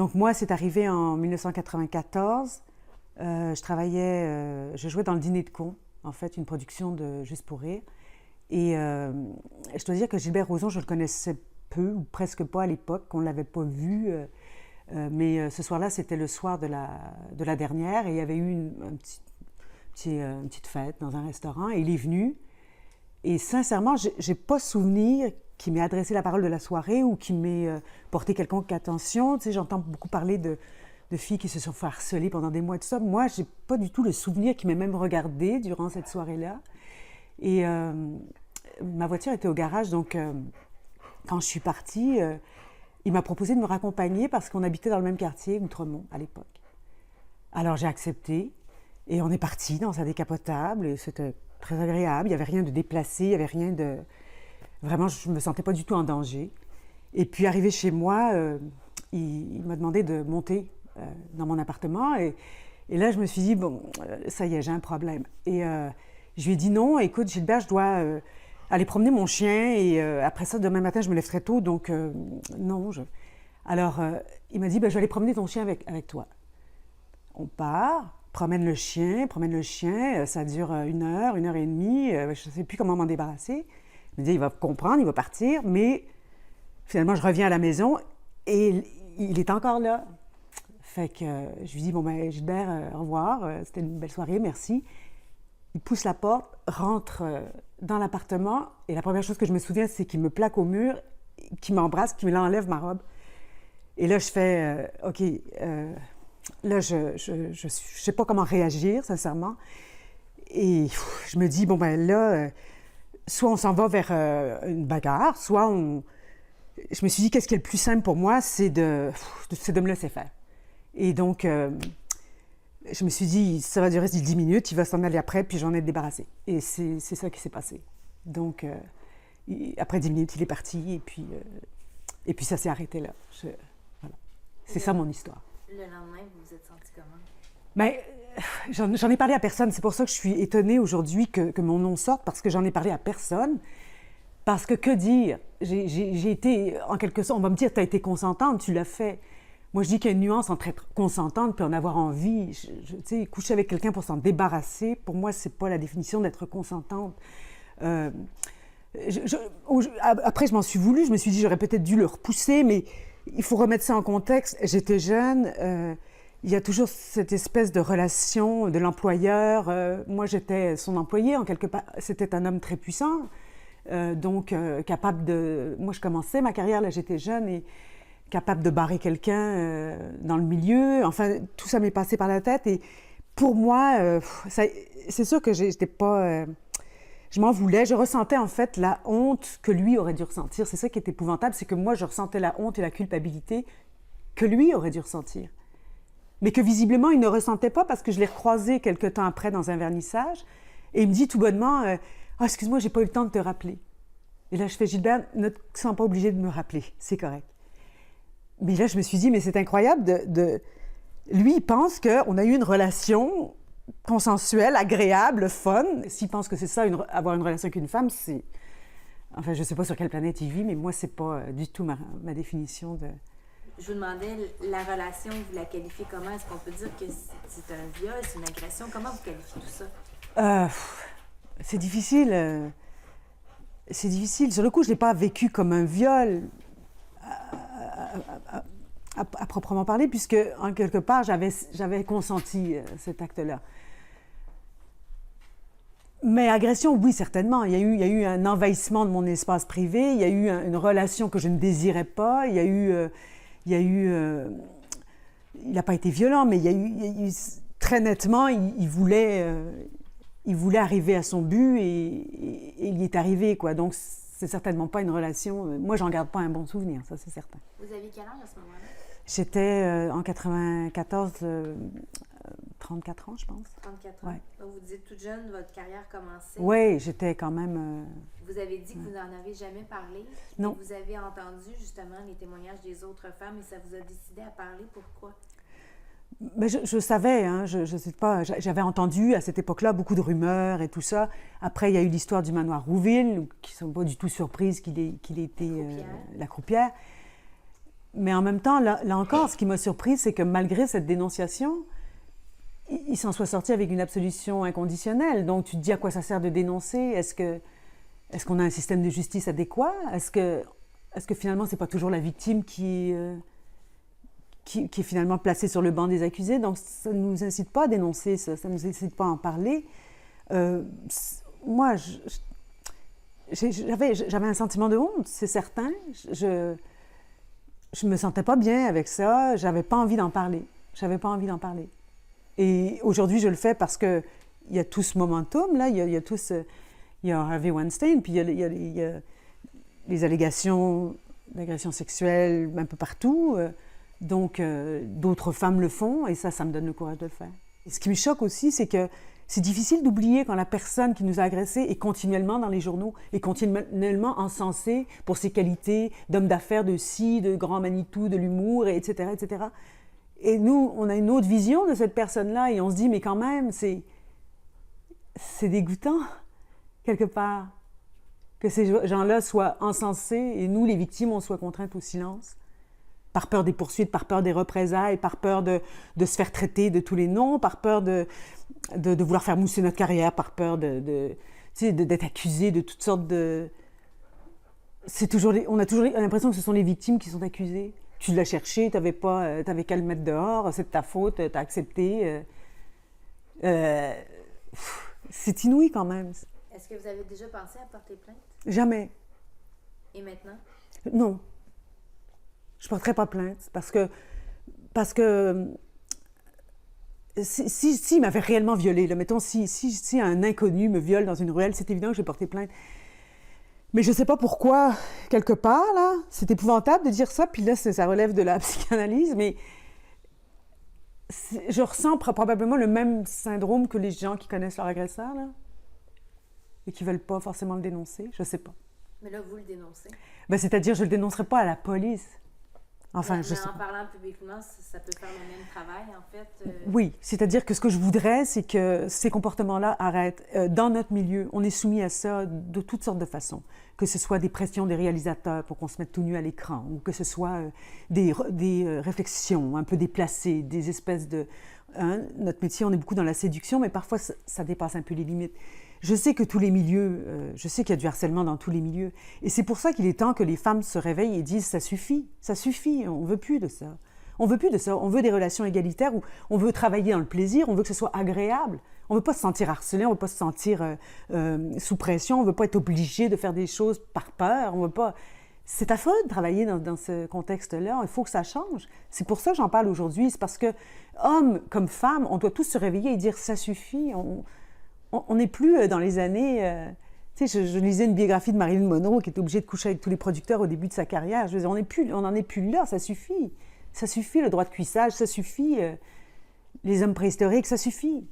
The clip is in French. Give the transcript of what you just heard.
Donc moi, c'est arrivé en 1994. Je jouais dans le Dîner de cons, en fait, une production de Juste pour rire. Et je dois dire que Gilbert Rozon, je le connaissais peu ou presque pas à l'époque, on ne l'avait pas vu. Mais ce soir-là, c'était le soir de la dernière et il y avait eu une petite fête dans un restaurant et il est venu. Et sincèrement, je n'ai pas souvenir qu'il m'ait adressé la parole de la soirée ou qu'il m'ait porté quelconque attention. Tu sais, j'entends beaucoup parler de filles qui se sont fait harceler pendant des mois et tout ça. Moi, je n'ai pas du tout le souvenir qu'il m'ait même regardé durant cette soirée-là. Et ma voiture était au garage, donc quand je suis partie, il m'a proposé de me raccompagner parce qu'on habitait dans le même quartier, Outremont, à l'époque. Alors j'ai accepté et on est parti dans sa décapotable et c'était très agréable. Il n'y avait rien de déplacé, il n'y avait rien de... Vraiment, je ne me sentais pas du tout en danger. Et puis arrivé chez moi, il m'a demandé de monter dans mon appartement et là je me suis dit, bon, ça y est, j'ai un problème. Et je lui ai dit non, écoute Gilbert, je dois aller promener mon chien et après ça, demain matin, je me lève très tôt, donc non. Alors, il m'a dit, ben, je vais aller promener ton chien avec toi. On part, promène le chien, ça dure 1 heure et demie, je ne sais plus comment m'en débarrasser. Il me dit, il va comprendre, il va partir, mais finalement, je reviens à la maison et il est encore là. Fait que je lui dis, bon ben Gilbert, au revoir, c'était une belle soirée, merci. Il pousse la porte, rentre dans l'appartement et la première chose que je me souviens, c'est qu'il me plaque au mur, qu'il m'embrasse, qu'il m'enlève ma robe. Et là, je fais, OK, là, je sais pas comment réagir, sincèrement. Et je me dis, bon ben là, soit on s'en va vers une bagarre, soit on... Je me suis dit, qu'est-ce qui est le plus simple pour moi, c'est de me laisser faire. Et donc, je me suis dit, ça va durer 10 minutes, il va s'en aller après, puis j'en ai débarrassé. Et c'est ça qui s'est passé. Donc, après 10 minutes, il est parti, et puis ça s'est arrêté là. Voilà. C'est ça mon histoire. Le lendemain, vous vous êtes senti comment? Bien, j'en ai parlé à personne. C'est pour ça que je suis étonnée aujourd'hui que mon nom sorte, parce que j'en ai parlé à personne. Parce que dire? J'ai été, en quelque sorte, on va me dire, tu as été consentante, tu l'as fait. Moi, je dis qu'il y a une nuance entre être consentante puis en avoir envie. Tu sais, coucher avec quelqu'un pour s'en débarrasser, pour moi, c'est pas la définition d'être consentante. Après, je m'en suis voulu. Je me suis dit, j'aurais peut-être dû le repousser, mais il faut remettre ça en contexte. J'étais jeune. Il y a toujours cette espèce de relation de l'employeur. Moi, j'étais son employé, en quelque part. C'était un homme très puissant, donc capable de... Moi, je commençais ma carrière, là, j'étais jeune et capable de barrer quelqu'un dans le milieu. Enfin, tout ça m'est passé par la tête. Et pour moi, c'est sûr que j'étais pas... je m'en voulais. Je ressentais en fait la honte que lui aurait dû ressentir. C'est ça qui est épouvantable, c'est que moi, je ressentais la honte et la culpabilité que lui aurait dû ressentir. Mais que visiblement, il ne ressentait pas parce que je l'ai recroisé quelque temps après dans un vernissage. Et il me dit tout bonnement, « Ah, excuse-moi, j'ai pas eu le temps de te rappeler. » Et là, je fais, « Gilbert, ne te sens pas obligé de me rappeler. C'est correct. » Mais là, je me suis dit, mais c'est incroyable Lui, il pense qu'on a eu une relation consensuelle, agréable, fun. S'il pense que c'est ça, avoir une relation avec une femme, c'est... Enfin, je ne sais pas sur quelle planète il vit, mais moi, c'est pas du tout ma définition de... Je vous demandais, la relation, vous la qualifiez comment? Est-ce qu'on peut dire que c'est un viol, c'est une agression? Comment vous qualifiez tout ça? C'est difficile. C'est difficile. Sur le coup, je ne l'ai pas vécu comme un viol. À proprement parler, puisque, en quelque part, j'avais consenti cet acte-là. Mais agression, oui, certainement. Il y a eu un envahissement de mon espace privé, il y a eu une relation que je ne désirais pas, il n'a pas été violent, mais il y a eu très nettement, il voulait arriver à son but et il y est arrivé, quoi. Donc, c'est certainement pas une relation... Moi, j'en garde pas un bon souvenir, ça, c'est certain. Vous aviez quel âge à ce moment-là? J'étais en 94, 34 ans, je pense. 34 ans. Ouais. Donc, vous dites toute jeune, votre carrière commençait. Oui, j'étais quand même... Vous avez dit que vous n'en avez jamais parlé. Non. Vous avez entendu, justement, les témoignages des autres femmes et ça vous a décidé à parler. Pourquoi? Mais je savais, hein, je sais pas, j'avais entendu à cette époque-là beaucoup de rumeurs et tout ça. Après, il y a eu l'histoire du manoir Rouville, qui ne sont pas du tout surprises qu'il ait été la croupière. Mais en même temps, là encore, ce qui m'a surpris, c'est que malgré cette dénonciation, il s'en soit sorti avec une absolution inconditionnelle. Donc, tu te dis à quoi ça sert de dénoncer? Est-ce qu'on a un système de justice adéquat? Est-ce que finalement, c'est pas toujours la victime qui est finalement placée sur le banc des accusés? Donc, ça ne nous incite pas à dénoncer ça, ça ne nous incite pas à en parler. Moi, j'avais un sentiment de honte, c'est certain. Je me sentais pas bien avec ça, j'avais pas envie d'en parler. Et aujourd'hui, je le fais parce qu'il y a tout ce momentum, là, il y a Harvey Weinstein, puis il y a les allégations d'agression sexuelle un peu partout. Donc, d'autres femmes le font, et ça me donne le courage de le faire. Et ce qui me choque aussi, c'est que c'est difficile d'oublier quand la personne qui nous a agressés est continuellement dans les journaux, est continuellement encensée pour ses qualités d'homme d'affaires, de ci, de grand Manitou, de l'humour, etc., etc. Et nous, on a une autre vision de cette personne-là, et on se dit, mais quand même, c'est dégoûtant, quelque part, que ces gens-là soient encensés, et nous, les victimes, on soit contraintes au silence, par peur des poursuites, par peur des représailles, par peur de se faire traiter de tous les noms, par peur de vouloir faire mousser notre carrière, par peur d'être accusé de toutes sortes de... On a toujours l'impression que ce sont les victimes qui sont accusées. Tu l'as cherché, t'avais qu'à le mettre dehors, c'est de ta faute, t'as accepté. C'est inouï quand même. Est-ce que vous avez déjà pensé à porter plainte? Jamais. Et maintenant? Non. Je ne porterai pas plainte parce que s'il m'avait réellement violée, là, mettons, si un inconnu me viole dans une ruelle, c'est évident que je vais porter plainte. Mais je ne sais pas pourquoi, quelque part, là, c'est épouvantable de dire ça, puis là, ça relève de la psychanalyse, mais je ressens probablement le même syndrome que les gens qui connaissent leur agresseur, là, et qui ne veulent pas forcément le dénoncer, je ne sais pas. Mais là, vous le dénoncez. Ben, c'est-à-dire, je ne le dénoncerai pas à la police. Enfin, mais en parlant publiquement, ça peut faire le même travail, en fait. Oui, c'est-à-dire que ce que je voudrais, c'est que ces comportements-là arrêtent. Dans notre milieu, on est soumis à ça de toutes sortes de façons. Que ce soit des pressions des réalisateurs pour qu'on se mette tout nu à l'écran, ou que ce soit des réflexions un peu déplacées, des espèces de... notre métier, on est beaucoup dans la séduction, mais parfois, ça dépasse un peu les limites. Je sais que tous les milieux, je sais qu'il y a du harcèlement dans tous les milieux. Et c'est pour ça qu'il est temps que les femmes se réveillent et disent « ça suffit, on ne veut plus de ça. On veut plus de ça, on veut des relations égalitaires où on veut travailler dans le plaisir, on veut que ce soit agréable. On ne veut pas se sentir harcelé, on ne veut pas se sentir sous pression, on ne veut pas être obligé de faire des choses par peur, on veut pas... C'est affreux de travailler dans ce contexte-là, il faut que ça change. C'est pour ça que j'en parle aujourd'hui, c'est parce que, hommes comme femmes, on doit tous se réveiller et dire « ça suffit ». On n'est plus dans les années... tu sais, je lisais une biographie de Marilyn Monroe qui était obligée de coucher avec tous les producteurs au début de sa carrière. Je veux dire, on n'en est plus là, ça suffit. Ça suffit, le droit de cuissage, ça suffit. Les hommes préhistoriques, ça suffit.